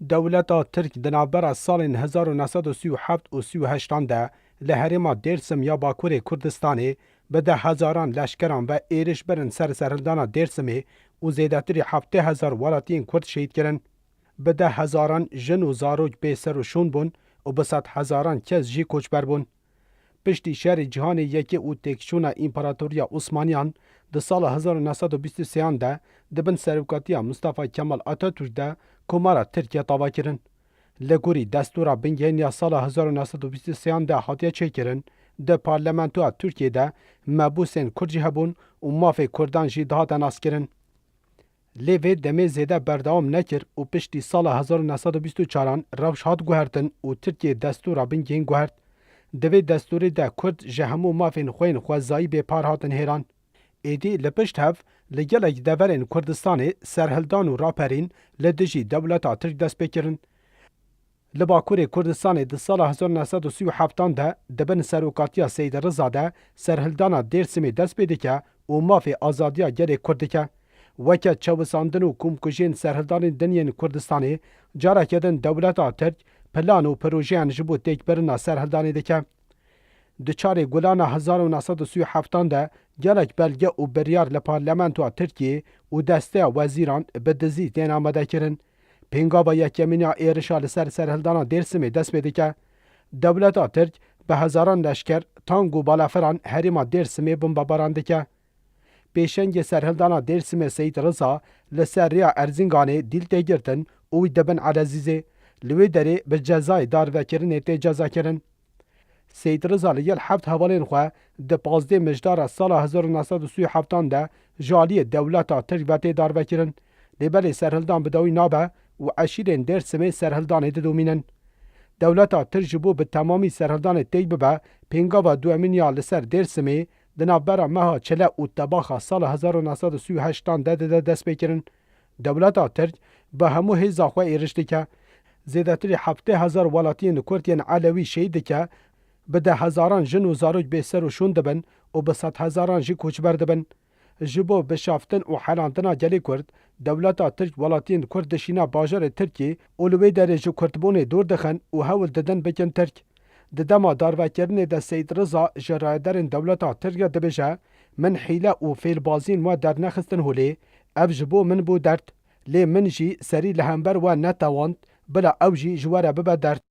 دولتا ترک دنابرا سالین 1937 و 38 ده لحرما دێرسم یا باکوور کردستانی بده هزاران لشکران و ایرش برن سرهلدانا دێرسمی و زیدتری 70,000 ولاتین کرد شهید کرن. بده هزاران جن و زاروج بیسر و شون بون و بسات هزاران کس جی کوچبر بون. پشتی شهر جهان یکی و تکشون امپراتوریا عثمانیان ده سال 1923 ده دبن سروکاتیا مصطفی کمال آتاتورک ده کمارا ترکیه تاوا کرن. لگوری دستورا بنگهنیا سال 1923 ده حاتیه چه کرن ده پارلمانتوها ترکیه ده مبوسین کرجی هبون و مافی کردان جی دهاتن از کرن. لیوی دمی زیده بردوام نکر و پشتی سال 1924 روش هات گوهرتن و ترکیه دستورا بنگهن گوهرت. دوی دستوری ده کرد جهمو مافین خوین خوزایی به پار هاتن هیران. ایدی لپشت هف لگلک دورین کردستانی سرهلدان و راپرین لدجی دولتا ترک دست بکرن. لباکور کردستانی ده سال 1937 ده دبن سروکاتیا سید رضا ده سرهلدانا دێرسمی دست بدکه و مافی آزادیا گل کردکه. وکه چوساندن و کومکوژین سرهلدان دنین کردستانی جارا کدن دولتا ترک پلان و پروژیان جبو تک برنا سرهلدانی دکه. دچار گلان 1937 ده گلک بلگه و بریار لپارلمانتو ترکیه و دسته وزیران به دزی دین آمده کرن. پنگاوا یکمینیا ایرشا لسر سرهلدانا دێرسمی دست بده که دولتا ترک به هزاران لشکر تانگ و بالافران هریما دێرسمی بمبارانده که. پیشنگ سرهلدانا دێرسمی سید رضا لسر ریا ارزنگانه دیل تگرتن اوی دبن عرزیزه لوی داره به جزای دار وکرن ایت جزا کرن. سید رضا لیل حفت حوالین خواه ده 15 مجدار سال 1937 ده جالی دولتا ترک وطه دار وکرن. لیبالی سرهلدان بدوی نابه و عشیرین دێرسمی سرهلدان دومینن. دولتا ترجبو به تمامی سرهلدان تیگ ببه پنگاوا دوامینیا لسر دێرسمی دنابرا مها چله و تباخا سال 1938 ده دست بکرن. دولتا ترک به همو هیزا خواه ایرشتی که زیدتری 70,000 ولاتین کردین علوی شهید که بده هزاران جن و زاروج بیسر و شون دبن و به 100,000 جی کوچبر دبن. جبو بشافتن و حلاندنا جلی کرد دولتا ترک ولاتین کرد دشینا باجر ترکی اولوی درجه کردبون دور دخن و هول ددن بکن ترک. ددما داروکرنه ده سید رضا جرایدرین دولتا ترک دبجه من حیله و فیل بازین و در نخستن هولی اف جبو من بو درد لی من جی سری لهمبر و نتواند بلا او جی جواره ببه درد.